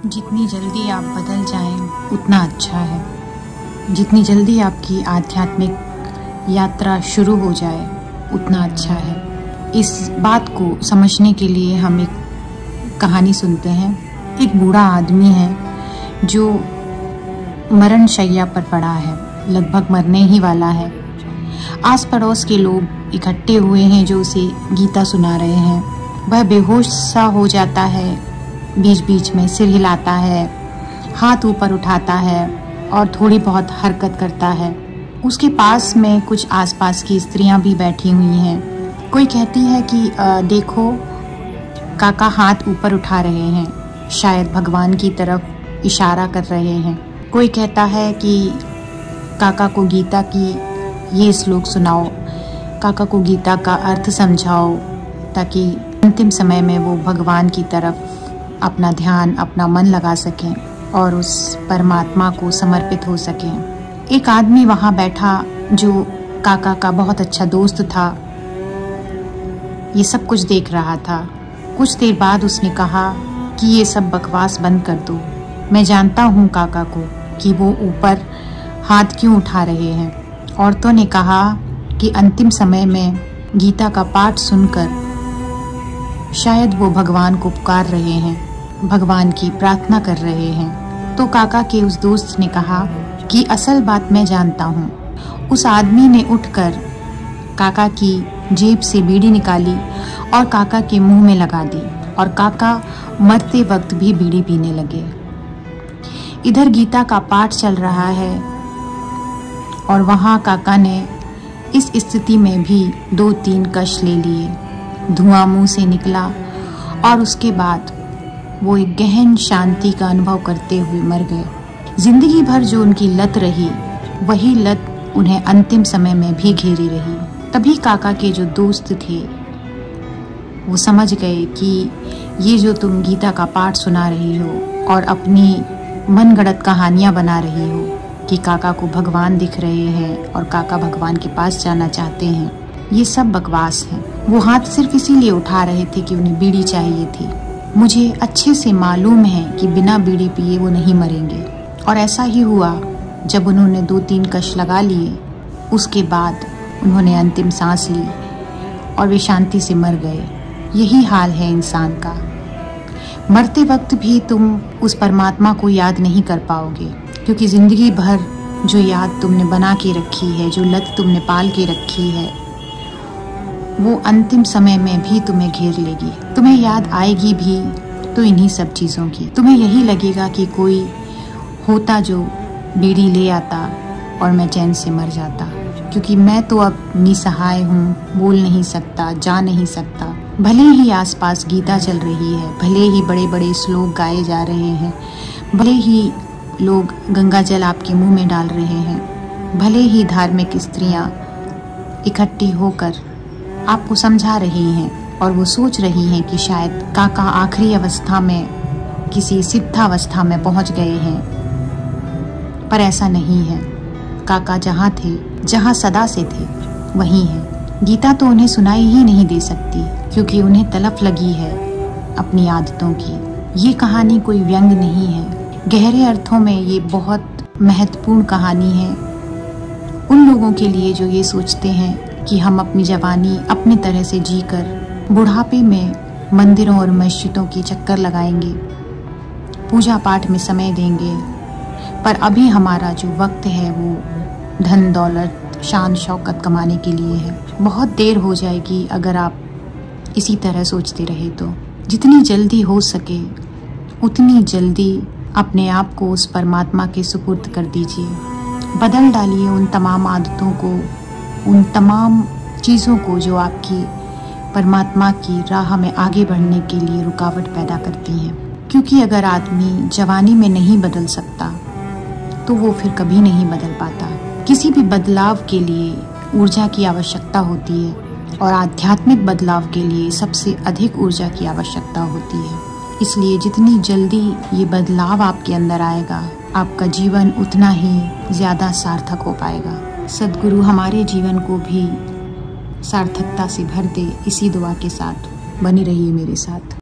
जितनी जल्दी आप बदल जाएं उतना अच्छा है। जितनी जल्दी आपकी आध्यात्मिक यात्रा शुरू हो जाए उतना अच्छा है। इस बात को समझने के लिए हम एक कहानी सुनते हैं। एक बूढ़ा आदमी है जो मरण शैया पर पड़ा है, लगभग मरने ही वाला है। आस पड़ोस के लोग इकट्ठे हुए हैं जो उसे गीता सुना रहे हैं। वह बेहोश सा हो जाता है, बीच बीच में सिर हिलाता है, हाथ ऊपर उठाता है और थोड़ी बहुत हरकत करता है। उसके पास में कुछ आसपास की स्त्रियां भी बैठी हुई हैं। कोई कहती है कि देखो काका हाथ ऊपर उठा रहे हैं, शायद भगवान की तरफ इशारा कर रहे हैं। कोई कहता है कि काका को गीता की ये श्लोक सुनाओ, काका को गीता का अर्थ समझाओ, ताकि अंतिम समय में वो भगवान की तरफ अपना ध्यान, अपना मन लगा सकें और उस परमात्मा को समर्पित हो सकें। एक आदमी वहाँ बैठा जो काका का बहुत अच्छा दोस्त था, ये सब कुछ देख रहा था। कुछ देर बाद उसने कहा कि ये सब बकवास बंद कर दो। मैं जानता हूँ काका को कि वो ऊपर हाथ क्यों उठा रहे हैं। औरतों ने कहा कि अंतिम समय में गीता का पाठ सुनकर शायद वो भगवान को पुकार रहे हैं, भगवान की प्रार्थना कर रहे हैं। तो काका के उस दोस्त ने कहा कि असल बात मैं जानता हूँ। उस आदमी ने उठकर काका की जेब से बीड़ी निकाली और काका के मुंह में लगा दी और काका मरते वक्त भी बीड़ी पीने लगे। इधर गीता का पाठ चल रहा है और वहाँ काका ने इस स्थिति में भी 2-3 कश ले लिए, धुआं मुंह से निकला और उसके बाद वो एक गहन शांति का अनुभव करते हुए मर गए। जिंदगी भर जो उनकी लत रही, वही लत उन्हें अंतिम समय में भी घेरी रही। तभी काका के जो दोस्त थे वो समझ गए कि ये जो तुम गीता का पाठ सुना रही हो और अपनी मनगढ़ंत कहानियां बना रही हो कि काका को भगवान दिख रहे हैं और काका भगवान के पास जाना चाहते हैं, ये सब बकवास है। वो हाथ सिर्फ इसीलिए उठा रहे थे कि उन्हें बीड़ी चाहिए थी। मुझे अच्छे से मालूम है कि बिना बीड़ी पिए वो नहीं मरेंगे। और ऐसा ही हुआ। जब उन्होंने 2-3 कश लगा लिए, उसके बाद उन्होंने अंतिम सांस ली और वे शांति से मर गए। यही हाल है इंसान का। मरते वक्त भी तुम उस परमात्मा को याद नहीं कर पाओगे, क्योंकि जिंदगी भर जो याद तुमने बना के रखी है, जो लत तुमने पाल के रखी है, वो अंतिम समय में भी तुम्हें घेर लेगी। तुम्हें याद आएगी भी तो इन्हीं सब चीज़ों की। तुम्हें यही लगेगा कि कोई होता जो बीड़ी ले आता और मैं चैन से मर जाता, क्योंकि मैं तो अब निसहाय हूँ, बोल नहीं सकता, जा नहीं सकता। भले ही आसपास गीता चल रही है, भले ही बड़े बड़े श्लोक गाए जा रहे हैं, भले ही लोग गंगा जल आपके मुंह में डाल रहे हैं, भले ही धार्मिक स्त्रियाँ इकट्ठी होकर आपको समझा रही हैं और वो सोच रही हैं कि शायद काका आखिरी अवस्था में, किसी सिद्धावस्था में पहुंच गए हैं, पर ऐसा नहीं है। काका जहाँ थे, जहाँ सदा से थे, वहीं हैं। गीता तो उन्हें सुनाई ही नहीं दे सकती, क्योंकि उन्हें तलफ लगी है अपनी आदतों की। ये कहानी कोई व्यंग नहीं है। गहरे अर्थों में ये बहुत महत्वपूर्ण कहानी है उन लोगों के लिए जो ये सोचते हैं कि हम अपनी जवानी अपनी तरह से जीकर बुढ़ापे में मंदिरों और मस्जिदों के चक्कर लगाएंगे, पूजा पाठ में समय देंगे, पर अभी हमारा जो वक्त है वो धन दौलत, शान शौकत कमाने के लिए है। बहुत देर हो जाएगी अगर आप इसी तरह सोचते रहे तो। जितनी जल्दी हो सके उतनी जल्दी अपने आप को उस परमात्मा के सुपुर्द कर दीजिए। बदल डालिए उन तमाम आदतों को, उन तमाम चीज़ों को जो आपकी परमात्मा की राह में आगे बढ़ने के लिए रुकावट पैदा करती हैं। क्योंकि अगर आदमी जवानी में नहीं बदल सकता तो वो फिर कभी नहीं बदल पाता। किसी भी बदलाव के लिए ऊर्जा की आवश्यकता होती है और आध्यात्मिक बदलाव के लिए सबसे अधिक ऊर्जा की आवश्यकता होती है। इसलिए जितनी जल्दी ये बदलाव आपके अंदर आएगा, आपका जीवन उतना ही ज़्यादा सार्थक हो पाएगा। सद्गुरु हमारे जीवन को भी सार्थकता से भर दे, इसी दुआ के साथ बनी रहिए मेरे साथ।